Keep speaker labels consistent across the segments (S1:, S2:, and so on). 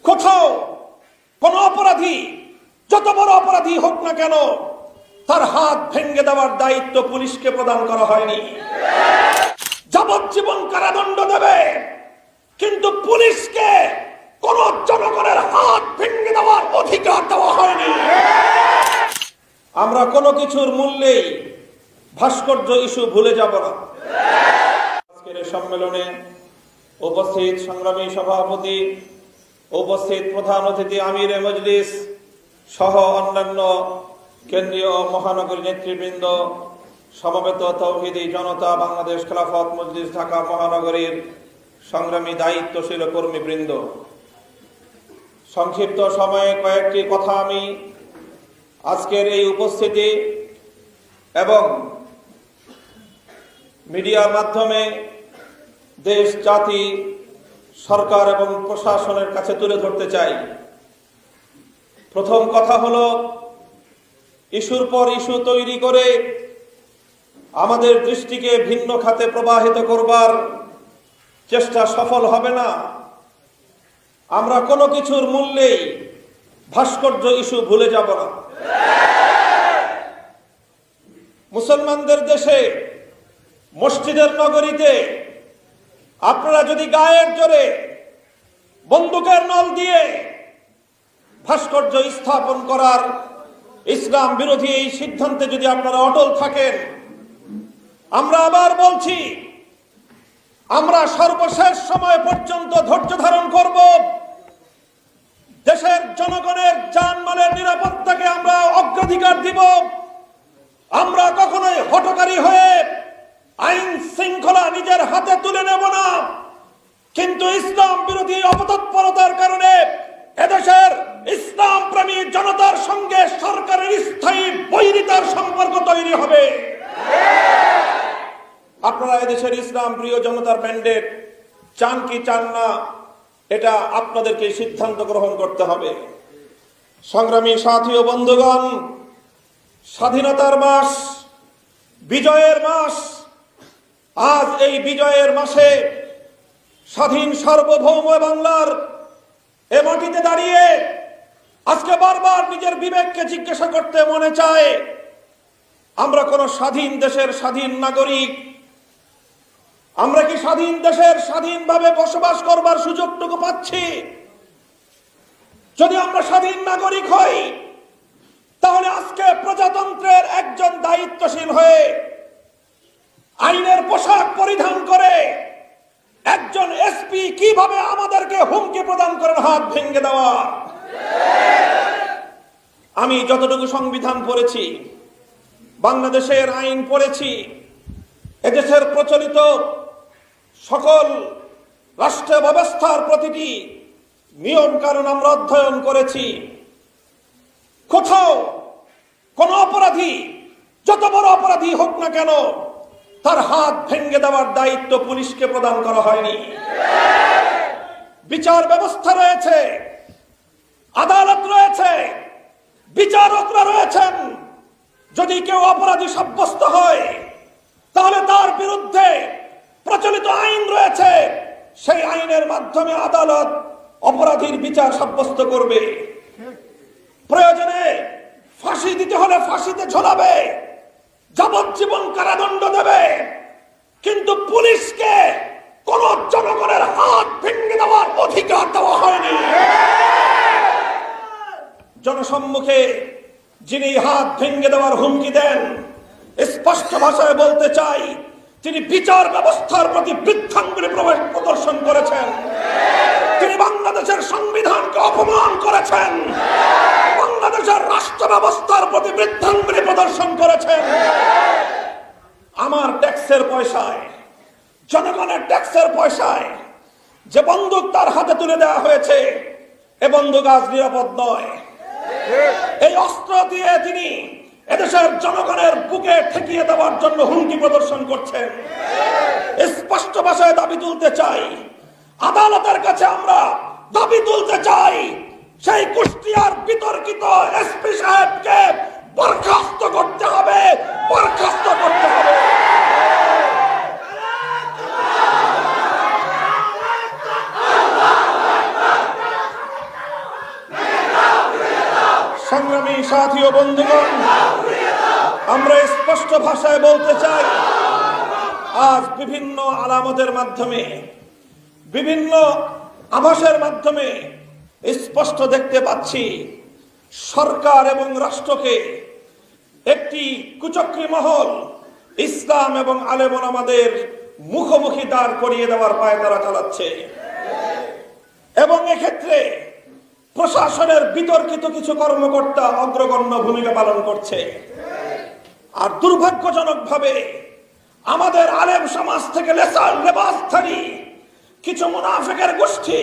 S1: কোথাও কোন অপরাধী যত বড় অপরাধী হোক না কেন তার হাত ভেঙে দেওয়ার দায়িত্ব পুলিশকে প্রদান করা হয়নি। যাবজ্জীবন কারাদণ্ড দেবে, কিন্তু পুলিশকে কোন জনগণের হাত ভেঙে দেওয়ার অধিকার দেওয়া হয়নি। আমরা কোনো কিছুর মূল্যেই ভাস্কর্য ইস্যু ভুলে যাব না। আজকের সম্মেলনে উপস্থিত সংগ্রামী সভাপতি, উপস্থিত প্রধান অতিথি আমির মজলিস সহ অন্যান্য কেন্দ্রীয় মহানগরী নেতৃবৃন্দ, সমবেত তৌহিদি জনতা, বাংলাদেশ খেলাফত মজলিস ঢাকা মহানগরীর সংগ্রামী দায়িত্বশীল কর্মীবৃন্দ, সংক্ষিপ্ত সময়ে কয়েকটি কথা আমি আজকের এই উপস্থিতি এবং মিডিয়ার মাধ্যমে দেশ, জাতি, সরকার এবং প্রশাসনের কাছে তুলে ধরতে চাই। প্রথম কথা হলো, ইস্যুর পর ইস্যু তৈরি করে আমাদের দৃষ্টিকে ভিন্ন খাতে প্রবাহিত করবার চেষ্টা সফল হবে না। আমরা কোনো কিছুর মূল্যেই ভাস্কর্য ইস্যু ভুলে যাব না। মুসলমানদের দেশে, মসজিদের নগরীতে আপনারা যদি গায়ের জোরে বন্দুকের নল দিয়ে ভাস্কর্য স্থাপন করার ইসলাম বিরোধী এই সিদ্ধান্তে যদি আপনারা অটল থাকেন, আমরা আবার বলছি, আমরা সর্বশেষ সময় পর্যন্ত ধৈর্য ধারণ করব। দেশের জনগণের জানমালের নিরাপত্তাকে আমরা অগ্রাধিকার দিব। আমরা কখনোই হঠকারী হয়ে আইন শৃঙ্খলা নিজের হাতে তুলে নেব না। কিন্তু ইসলাম বিরোধী অপতৎপরতার কারণে এদেশের ইসলাম প্রেমী জনতার সঙ্গে সরকারের স্থায়ী বৈরিতার সম্পর্ক তৈরি হবে। আপনারা এদেশের ইসলাম প্রিয় জনতার ম্যান্ডেট চান কি চান না, এটা আপনাদেরকে সিদ্ধান্ত গ্রহণ করতে হবে। সংগ্রামী সাথী ও বন্ধুগণ, স্বাধীনতার মাস, বিজয়ের মাস। আজ এই বিজয়ের মাসে স্বাধীন সার্বভৌম বাংলার এ মাটিতে দাঁড়িয়ে আজকে বারবার নিজের বিবেককে জিজ্ঞাসা করতে মনে চায়, আমরা কোন স্বাধীন দেশের স্বাধীন নাগরিক? আমরা কি স্বাধীন দেশের স্বাধীনভাবে বসবাস করবার সুযোগটুকু পাচ্ছি? যদি আমরা স্বাধীন নাগরিক হই, তাহলে আজকে প্রজাতন্ত্রের একজন দায়িত্বশীল হয়ে আইনের পোশাক পরিধান করে একজন এসপি কিভাবে আমাদেরকে হুমকি প্রদান করেন হাত ভেঙে দেওয়া। আমি যতটুকু সংবিধান পড়েছি, বাংলাদেশের আইন পড়েছি, এদেশের প্রচলিত সকল রাষ্ট্র ব্যবস্থার প্রতিটি নিয়ম কানুন আমরা অধ্যয়ন করেছি। কোথাও কোন অপরাধী যত বড় অপরাধী হোক না কেন তার হাত ভেঙে দেওয়ার দায়িত্ব পুলিশকে প্রদান করা হয়নি। বিচার ব্যবস্থা রয়েছে, আদালত রয়েছে, বিচারকরা রয়েছেন। যদি কেউ অপরাধী সাব্যস্ত হয়, তাহলে তার বিরুদ্ধে প্রচলিত আইন রয়েছে, সেই আইনের মাধ্যমে আদালত অপরাধীর বিচার সাব্যস্ত করবে। প্রয়োজনে ফাঁসি দিতে হলে ফাঁসিতে ঝোলাবে, যাবজ্জীবন কারাদণ্ড দেবে, কিন্তু পুলিশকে কোন জনগণের হাত ভেঙে দেওয়ার অধিকার দেওয়া হয়নি। জনসম্মুখে যিনি হাত ভেঙে দেওয়ার হুমকি দেন, স্পষ্ট ভাষায় বলতে চাই, তিনি বিচার ব্যবস্থার প্রতি বৃদ্ধাঙ্গুলি প্রদর্শন করেছেন। তিনি বাংলাদেশের সংবিধানকে অপমান করেছেন, বাংলাদেশের রাষ্ট্র ব্যবস্থার প্রতি বৃদ্ধাঙ্গুলি প্রদর্শন করেছেন। আমার ট্যাক্সের পয়সায়, জনগণের ট্যাক্সের পয়সায় যে বন্দুক তার হাতে তুলে দেওয়া হয়েছে, এ বন্দুক আজ নিরাপদ নয়। এই অস্ত্র দিয়ে তিনি এদেশের জনগণের বুকে ঠেকিয়ে দেওয়ার জন্য হুমকি প্রদর্শন করছেন। স্পষ্ট ভাষায় দাবি তুলতে চাই, আদালতের কাছে আমরা দাবি তুলতে চাই, সেই কুষ্টিয়ার বিতর্কিত এসপি সাহেবকে বরখাস্ত করতে হবে, বরখাস্ত করতে হবে। সংগ্রামী সাথী ও বন্ধুগণ, আমরা স্পষ্ট ভাষায় বলতে চাই, আজ বিভিন্ন আলামতের মাধ্যমে, বিভিন্ন আভাসের মাধ্যমে স্পষ্ট দেখতে পাচ্ছি সরকার এবং রাষ্ট্রকে একটি কুচক্রী মহল ইসলাম এবং আলেম ওলামাদের মুখোমুখি দাঁড় করিয়ে দেওয়ার পায়তারা চালাচ্ছে এবং এক্ষেত্রে প্রশাসনের বিতর্কিত কিছু কর্মকর্তা অগ্রগণ্য ভূমিকা পালন করছে। আর দুর্ভাগ্যজনকভাবে আমাদের আলেম সমাজ থেকে লেবাসধারী কিছু মুনাফিকের গোষ্ঠী,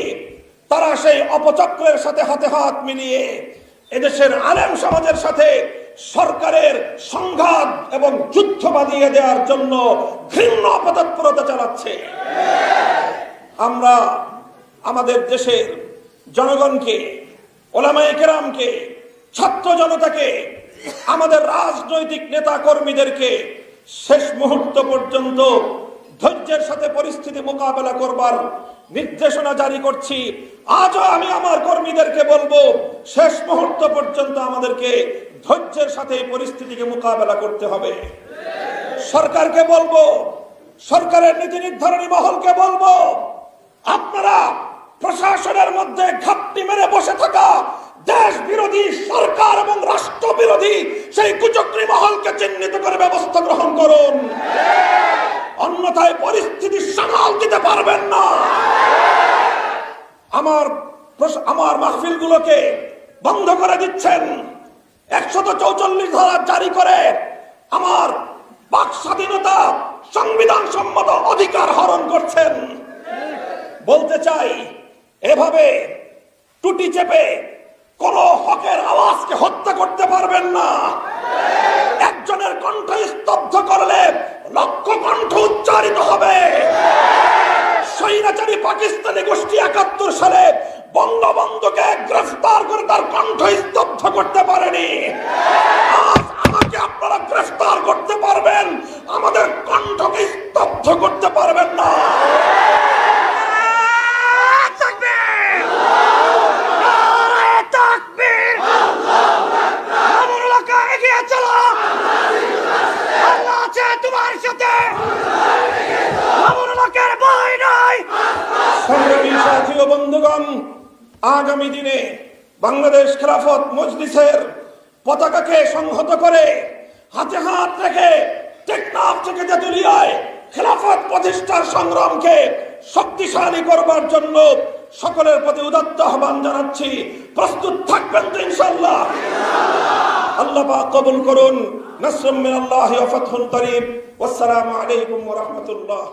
S1: তারা সেই অপচক্রের সাথে হাতে হাত মিলিয়ে এদেশের আলেম সমাজের সাথে সরকারের সংঘাত এবং যুদ্ধ বাঁধিয়ে দেওয়ার জন্য ঘৃণ্য অপতৎপরতা চালাচ্ছে। আমরা আমাদের দেশের জনগণকে, ওলামায়ে কেরামকে, ছাত্র জনতাকে, আমাদের রাজনৈতিক নেতা কর্মীদেরকে শেষ মুহূর্ত পর্যন্ত ধৈর্যের সাথে পরিস্থিতি মোকাবেলা করবার নির্দেশনা জারি করছি। আজও আমি আমার কর্মীদেরকে বলবো, শেষ মুহূর্ত পর্যন্ত আমাদেরকে ধৈর্যের সাথে এই পরিস্থিতিকে মোকাবেলা করতে হবে। সরকারকে বলবো, সরকারের নীতি নির্ধারণী মহলকে বলবো, আপনারা প্রশাসনের মধ্যে ঘাপটি মেরে বসে থাকা দেশ বিরোধী সরকার এবং রাষ্ট্র বিরোধী সেই কুচক্রী মহলকে চিহ্নিত করে ব্যবস্থা গ্রহণ করুন, অন্যথায় পরিস্থিতি সামাল দিতে পারবেন না। আমার মাহফিল গুলোকে বন্ধ করে দিচ্ছেন, 144 ধারা জারি করে আমার বাক স্বাধীনতা, সংবিধান সম্মত অধিকার হরণ করছেন। বলতে চাই, এভাবে টুটি চেপে কোন হকের আওয়াজকে হত্যা করতে পারবেন না। একজনের কণ্ঠ স্তব্ধ করলে লক্ষ কণ্ঠ উচ্চারিত হবে। স্বৈরাচারী পাকিস্তানি গোষ্ঠী 71 সালে বঙ্গবন্ধুকে গ্রেফতার করে তার কণ্ঠ স্তব্ধ করতে পারেনি। আজ আমাকে আপনারা গ্রেফতার করতে পারবেন, আমাদের কণ্ঠকে স্তব্ধ করতে পারবেন না। সংগ্রামী সাথী ও বন্ধুগণ, আগামী দিনে বাংলাদেশ খেলাফত মজলিসের পতাকাকে সংহত করে হাতে হাত রেখে টেকনাফ থেকে তেঁতুলিয়ায় খেলাফত প্রতিষ্ঠার সংগ্রামকে শক্তিশালী করবার জন্য সকলের প্রতি উদাত্ত আহ্বান জানাচ্ছি। প্রস্তুত থাকবেন তো ইনশাআল্লাহ? আল্লাহ পাক কবুল করুন। নাসরুম মিনাল্লাহি ওয়া ফাতহুন করিব। ওয়াসসালামু আলাইকুম ওয়া রাহমাতুল্লাহ।